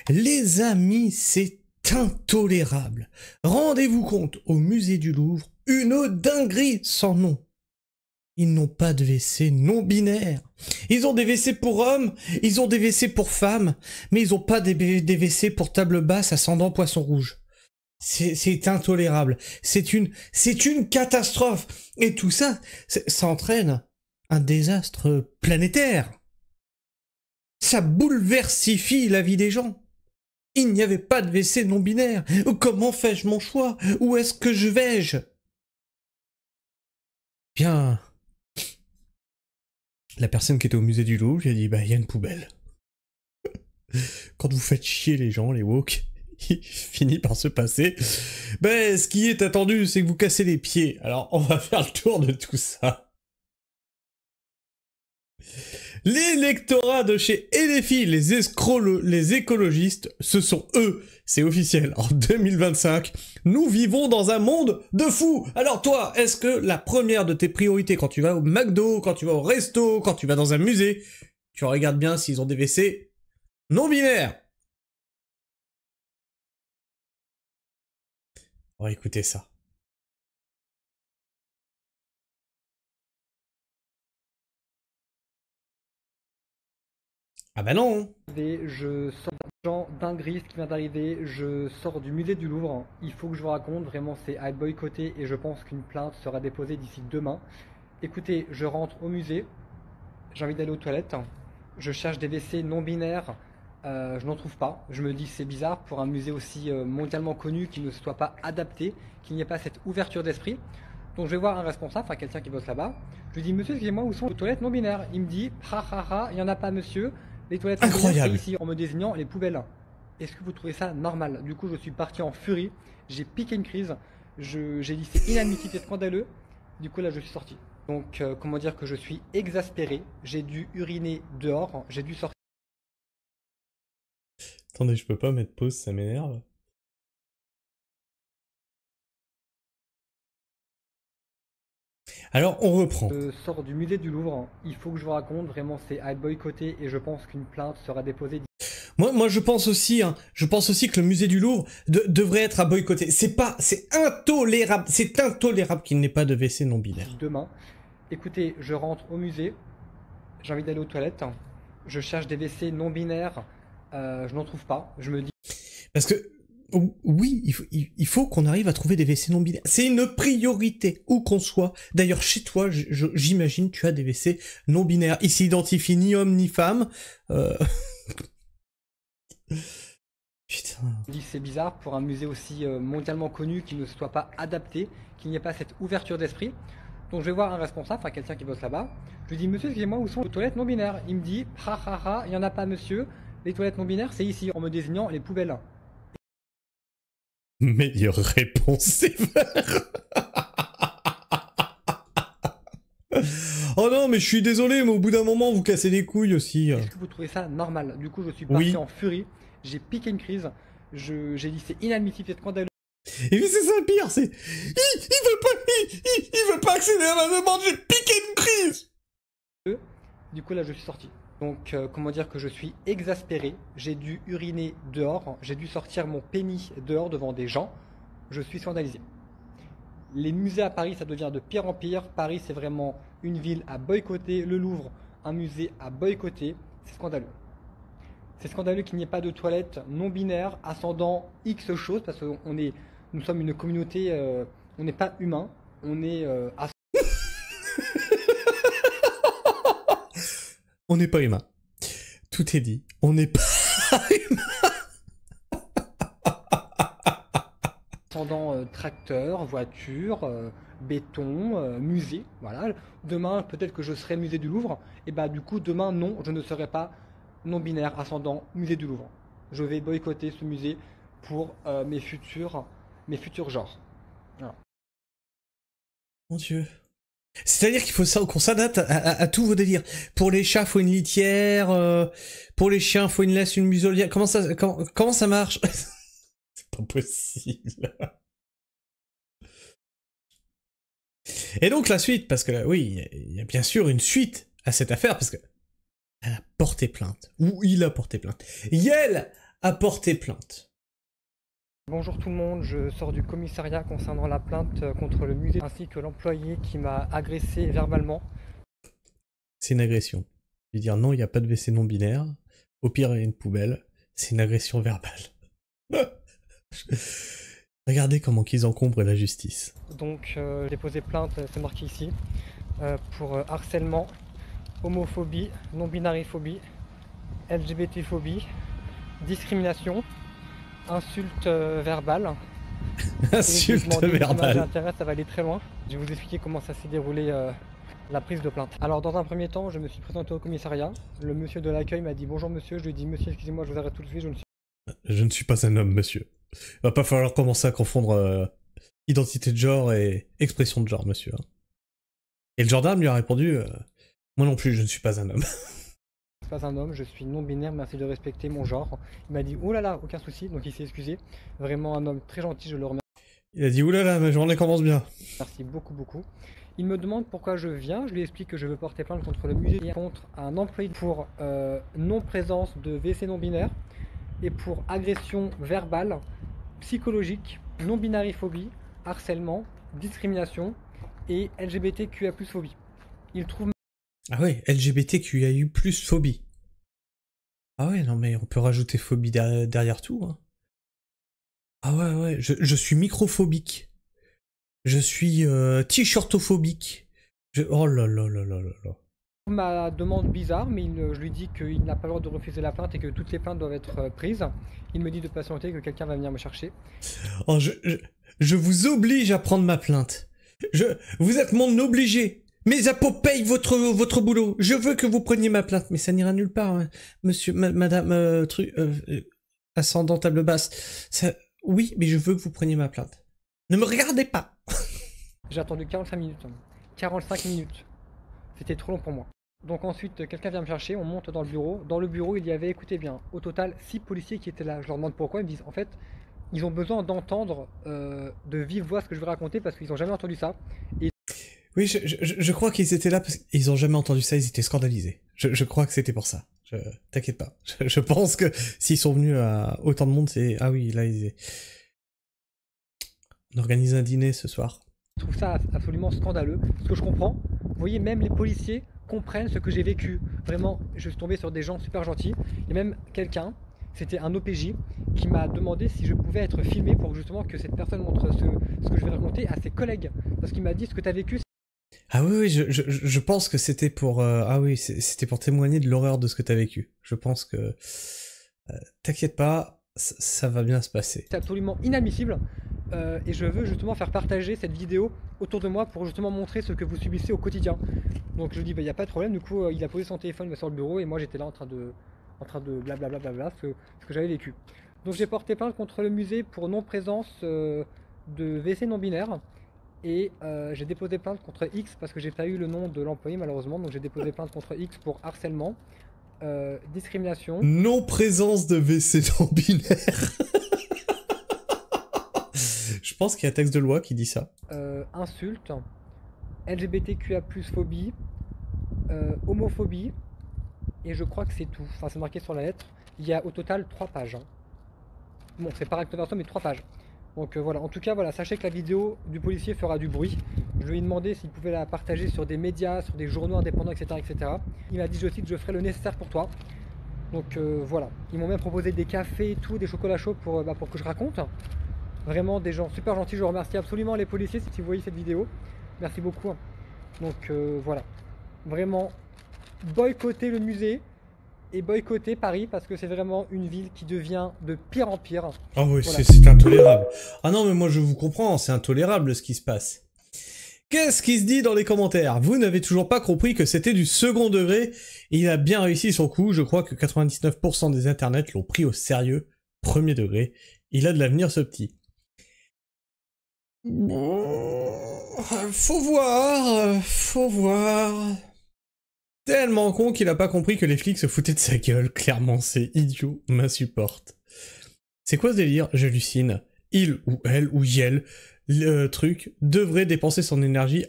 Les amis, c'est intolérable. Rendez-vous compte, au musée du Louvre, une dinguerie sans nom. Ils n'ont pas de WC non binaire. Ils ont des WC pour hommes, ils ont des WC pour femmes, mais ils n'ont pas des WC pour table basse ascendant poisson rouge. C'est intolérable. C'est une catastrophe. Et tout ça, ça entraîne un désastre planétaire. Ça bouleversifie la vie des gens. Il n'y avait pas de WC non binaire. Comment fais-je mon choix? Où est-ce que je vais-je? Bien, la personne qui était au musée du Louvre lui a dit, bah, il y a une poubelle. Quand vous faites chier les gens, les woke, il finit par se passer. Ben, ce qui est attendu, c'est que vous cassez les pieds. Alors, on va faire le tour de tout ça. L'électorat de chez LFI, les escrocs, les écologistes, ce sont eux, c'est officiel. En 2025, nous vivons dans un monde de fous. Alors toi, est-ce que la première de tes priorités quand tu vas au McDo, quand tu vas au resto, quand tu vas dans un musée, tu regardes bien s'ils ont des WC non binaires? On va écouter ça. Ah bah non. Je sors d'un dinguerie, ce qui vient d'arriver, je sors du musée du Louvre, il faut que je vous raconte, vraiment c'est à boycotter et je pense qu'une plainte sera déposée d'ici demain. Écoutez, je rentre au musée, j'ai envie d'aller aux toilettes, je cherche des WC non binaires, je n'en trouve pas, je me dis c'est bizarre pour un musée aussi mondialement connu qui ne soit pas adapté, qu'il n'y ait pas cette ouverture d'esprit. Donc je vais voir un responsable, enfin quelqu'un qui bosse là-bas, je lui dis monsieur excusez-moi où sont les toilettes non binaires? Il me dit ha ha ha, il n'y en a pas monsieur. Les toilettes Incroyable. ici en me désignant les poubelles. Est-ce que vous trouvez ça normal? Du coup, je suis parti en furie. J'ai piqué une crise. J'ai dit c'est inadmissible, c'est scandaleux. Du coup, là, je suis sorti. Donc, comment dire que je suis exaspéré. J'ai dû uriner dehors. J'ai dû sortir. Attendez, je peux pas mettre pause, ça m'énerve. Alors, on reprend. Je sors du musée du Louvre. Il faut que je vous raconte. Vraiment, c'est à boycotter et je pense qu'une plainte sera déposée. Moi, je pense aussi que le musée du Louvre devrait être à boycotter. C'est intolérable qu'il n'ait pas de WC non binaire. Demain. Écoutez, je rentre au musée. J'ai envie d'aller aux toilettes. Je cherche des WC non binaires. Je n'en trouve pas. Je me dis. Parce que, oui, il faut qu'on arrive à trouver des WC non binaires. C'est une priorité, où qu'on soit. D'ailleurs, chez toi, j'imagine, tu as des WC non binaires. Ils s'identifient ni homme ni femme. Putain. Je me dis c'est bizarre pour un musée aussi mondialement connu qui ne soit pas adapté, qu'il n'y ait pas cette ouverture d'esprit. Donc je vais voir un responsable, enfin quelqu'un qui bosse là-bas. Je lui dis monsieur excusez-moi où sont les toilettes non binaires? Il me dit ha ha ha, il n'y en a pas monsieur. Les toilettes non binaires c'est ici en me désignant les poubelles. Meilleure réponse ever. Oh non, mais je suis désolé, mais au bout d'un moment, vous cassez les couilles aussi. Est-ce que vous trouvez ça normal? Du coup je suis parti en furie, j'ai piqué une crise, j'ai dit c'est inadmissible, c'est scandaleux. Et puis c'est ça le pire, c'est... Il veut pas accéder à ma demande, j'ai piqué une crise. Du coup là je suis sorti. Donc comment dire que je suis exaspéré, j'ai dû uriner dehors, j'ai dû sortir mon pénis dehors devant des gens, je suis scandalisé. Les musées à Paris ça devient de pire en pire, Paris c'est vraiment une ville à boycotter, le Louvre un musée à boycotter, c'est scandaleux. C'est scandaleux qu'il n'y ait pas de toilettes non binaires ascendant X choses parce que nous sommes une communauté, on n'est pas humain, on est On n'est pas humain. Tout est dit. On n'est pas humain. ascendant tracteur, voiture, béton, musée, voilà. Demain, peut-être que je serai musée du Louvre, et bah du coup, demain, non, je ne serai pas non-binaire ascendant musée du Louvre. Je vais boycotter ce musée pour mes futurs genres. Voilà. Mon Dieu. C'est-à-dire qu'il faut ça qu'on s'adapte à tous vos délires. Pour les chats, faut une litière. Pour les chiens, faut une laisse, une muselière. Comment ça marche? C'est pas possible. Et donc la suite, parce que là, oui, il y a bien sûr une suite à cette affaire, parce que Elle a porté plainte. Ou il a porté plainte. Yel a porté plainte. Bonjour tout le monde, je sors du commissariat concernant la plainte contre le musée ainsi que l'employé qui m'a agressé verbalement. C'est une agression. Je vais dire non, il n'y a pas de WC non binaire. Au pire, il y a une poubelle. C'est une agression verbale. Regardez comment qu'ils encombrent la justice. Donc j'ai déposé plainte, c'est marqué ici, pour harcèlement, homophobie, non-binariphobie, LGBT-phobie, discrimination, insulte verbale. Insulte verbale. L'intérêt, ça va aller très loin. Je vais vous expliquer comment ça s'est déroulé la prise de plainte. Alors dans un premier temps, je me suis présenté au commissariat. Le monsieur de l'accueil m'a dit bonjour monsieur. Je lui ai dit monsieur, excusez-moi, je vous arrête tout de suite. Je ne suis pas un homme, monsieur. Il va pas falloir commencer à confondre identité de genre et expression de genre, monsieur. Et le gendarme lui a répondu moi non plus, je ne suis pas un homme. Je ne suis pas un homme, je suis non-binaire, merci de respecter mon genre. Il m'a dit oh là là, aucun souci, donc il s'est excusé. Vraiment un homme très gentil, je le remercie. Il a dit oulala, ma journée commence bien. Merci beaucoup, beaucoup. Il me demande pourquoi je viens, je lui explique que je veux porter plainte contre le musée, contre un employé pour non-présence de WC non-binaire et pour agression verbale, psychologique, non-binariphobie, harcèlement, discrimination et LGBTQIA+ phobie. Il trouve... Ah ouais, LGBTQIA+ phobie. Ah ouais, non mais on peut rajouter phobie derrière tout. Hein. Ah ouais, je suis microphobique. Je suis t-shirtophobique. Oh là là là là là là. Ma demande bizarre, mais je lui dis qu'il n'a pas le droit de refuser la plainte et que toutes les plaintes doivent être prises. Il me dit de patienter, que quelqu'un va venir me chercher. Oh, je vous oblige à prendre ma plainte. Vous êtes mon obligé. Mes impôts payent votre boulot. Je veux que vous preniez ma plainte, mais ça n'ira nulle part, hein. Monsieur, madame, ascendant table basse. Ça, oui, mais je veux que vous preniez ma plainte. Ne me regardez pas. J'ai attendu 45 minutes. 45 minutes. C'était trop long pour moi. Donc ensuite, quelqu'un vient me chercher, on monte dans le bureau. Dans le bureau, il y avait, écoutez bien, au total 6 policiers qui étaient là. Je leur demande pourquoi, ils me disent, en fait, ils ont besoin d'entendre de vive voix ce que je vais raconter parce qu'ils n'ont jamais entendu ça. Et... Oui, je crois qu'ils étaient là parce qu'ils n'ont jamais entendu ça, ils étaient scandalisés. Je crois que c'était pour ça. T'inquiète pas. Je pense que s'ils sont venus à autant de monde, c'est... Ah oui, là, on organise un dîner ce soir. Je trouve ça absolument scandaleux. Ce que je comprends, vous voyez, même les policiers comprennent ce que j'ai vécu. Vraiment, je suis tombé sur des gens super gentils. Il y a même quelqu'un, c'était un OPJ, qui m'a demandé si je pouvais être filmé pour justement que cette personne montre ce que je vais raconter à ses collègues. Parce qu'il m'a dit ce que tu as vécu. Ah oui, je pense que c'était pour... ah oui, c'était pour témoigner de l'horreur de ce que tu as vécu. Je pense que... T'inquiète pas, ça va bien se passer. C'est absolument inadmissible. Et je veux justement faire partager cette vidéo autour de moi pour justement montrer ce que vous subissez au quotidien. Donc je lui dis bah, y a pas de problème, du coup il a posé son téléphone sur le bureau et moi j'étais là en train de blablabla ce que j'avais vécu. Donc j'ai porté plainte contre le musée pour non-présence de WC non-binaire et j'ai déposé plainte contre X parce que j'ai pas eu le nom de l'employé malheureusement, donc j'ai déposé plainte contre X pour harcèlement, discrimination. Non-présence de WC non-binaire. Je pense qu'il y a un texte de loi qui dit ça. Insulte, LGBTQIA+, phobie, homophobie, et je crois que c'est tout. Enfin, c'est marqué sur la lettre. Il y a au total 3 pages. Hein. Bon, c'est pas recto verso, mais 3 pages. Donc voilà, en tout cas, voilà, sachez que la vidéo du policier fera du bruit. Je lui ai demandé s'il pouvait la partager sur des médias, sur des journaux indépendants, etc. etc. Il m'a dit, je cite, je ferai le nécessaire pour toi. Donc voilà, ils m'ont même proposé des cafés et tout, des chocolats chauds pour que je raconte. Vraiment des gens super gentils, je remercie absolument les policiers si vous voyez cette vidéo. Merci beaucoup. Donc voilà, vraiment boycotter le musée et boycotter Paris parce que c'est vraiment une ville qui devient de pire en pire. Ah oui, voilà. C'est intolérable. Ah non mais moi je vous comprends, c'est intolérable ce qui se passe. Qu'est-ce qui se dit dans les commentaires? Vous n'avez toujours pas compris que c'était du second degré. Il a bien réussi son coup, je crois que 99% des internets l'ont pris au sérieux. Premier degré, il a de l'avenir ce petit. Faut voir. Tellement con qu'il a pas compris que les flics se foutaient de sa gueule. Clairement, c'est idiot, m'insupporte. C'est quoi ce délire? J'hallucine. Il ou elle ou yel, le truc, devrait dépenser son énergie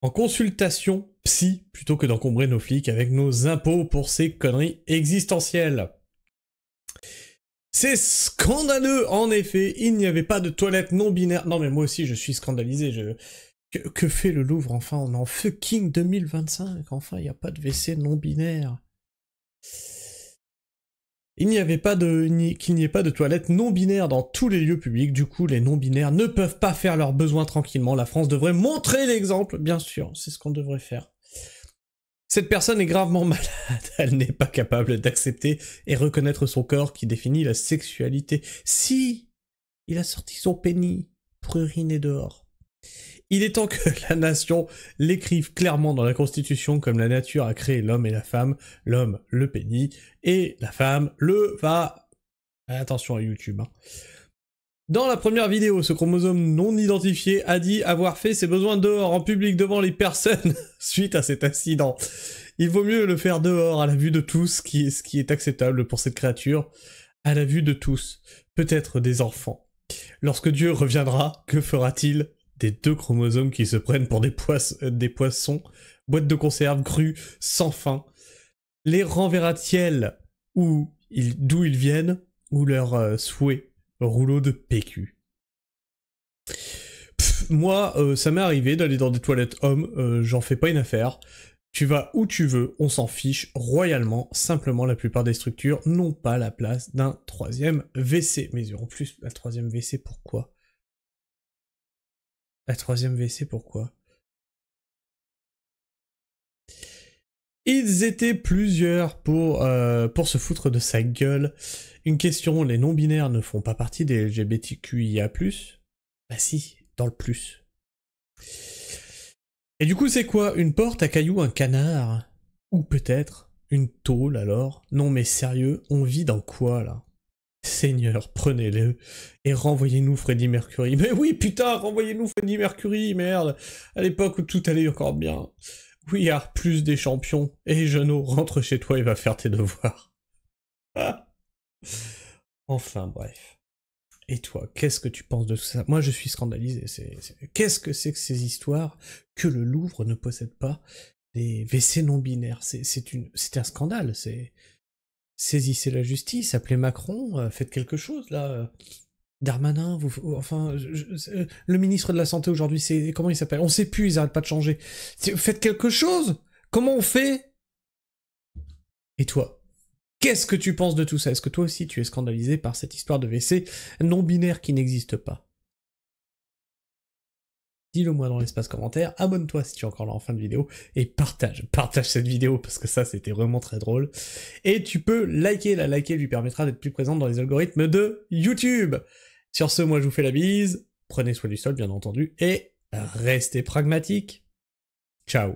en consultation psy plutôt que d'encombrer nos flics avec nos impôts pour ces conneries existentielles. C'est scandaleux, en effet, il n'y avait pas de toilettes non binaires. Non mais moi aussi je suis scandalisé, Que fait le Louvre, enfin, on est en fucking 2025, enfin, il n'y a pas de WC non binaire. Qu'il n'y ait pas de toilettes non binaires dans tous les lieux publics, du coup les non binaires ne peuvent pas faire leurs besoins tranquillement, la France devrait montrer l'exemple, bien sûr, c'est ce qu'on devrait faire. Cette personne est gravement malade, elle n'est pas capable d'accepter et reconnaître son corps qui définit la sexualité. Si, il a sorti son pénis pour uriner dehors. Il est temps que la nation l'écrive clairement dans la Constitution comme la nature a créé l'homme et la femme, l'homme le pénis et la femme le va... Attention à YouTube. Hein. Dans la première vidéo, ce chromosome non identifié a dit avoir fait ses besoins dehors en public devant les personnes suite à cet incident. Il vaut mieux le faire dehors à la vue de tous, ce qui est acceptable pour cette créature, à la vue de tous, peut-être des enfants. Lorsque Dieu reviendra, que fera-t-il des 2 chromosomes qui se prennent pour des poissons, boîtes de conserve crues, sans fin? Les renverra-t-il d'où ils viennent, ou leur souhait? Rouleau de PQ. Moi, ça m'est arrivé d'aller dans des toilettes hommes, j'en fais pas une affaire. Tu vas où tu veux, on s'en fiche royalement. Simplement, la plupart des structures n'ont pas la place d'un 3e WC. Mais en plus, la 3e WC, pourquoi? La 3e WC, pourquoi? Ils étaient plusieurs pour se foutre de sa gueule. Une question, les non-binaires ne font pas partie des LGBTQIA+. Bah si, dans le plus. Et du coup, c'est quoi? Une porte à cailloux, un canard? Ou peut-être une tôle, alors? Non mais sérieux, on vit dans quoi, là? Seigneur, prenez-le et renvoyez-nous Freddie Mercury. Mais oui, putain, renvoyez-nous Freddie Mercury, merde! À l'époque où tout allait encore bien. We are plus des champions. Et Jeannot, rentre chez toi et va faire tes devoirs. Enfin, bref. Et toi, qu'est-ce que tu penses de tout ça? Moi, je suis scandalisé. Qu'est-ce que c'est que ces histoires que le Louvre ne possède pas des WC non binaires? C'est un scandale. Saisissez la justice, appelez Macron, faites quelque chose, là. Darmanin, le ministre de la Santé aujourd'hui, comment il s'appelle? On sait plus, ils arrêtent pas de changer. Faites quelque chose! Comment on fait? Et toi? Qu'est-ce que tu penses de tout ça? Est-ce que toi aussi tu es scandalisé par cette histoire de WC non-binaire qui n'existe pas? Dis-le moi dans l'espace commentaire, abonne-toi si tu es encore là en fin de vidéo, et partage cette vidéo parce que ça c'était vraiment très drôle. Et tu peux liker, la liker lui permettra d'être plus présente dans les algorithmes de YouTube. Sur ce, moi je vous fais la bise, prenez soin du sol bien entendu, et restez pragmatiques. Ciao.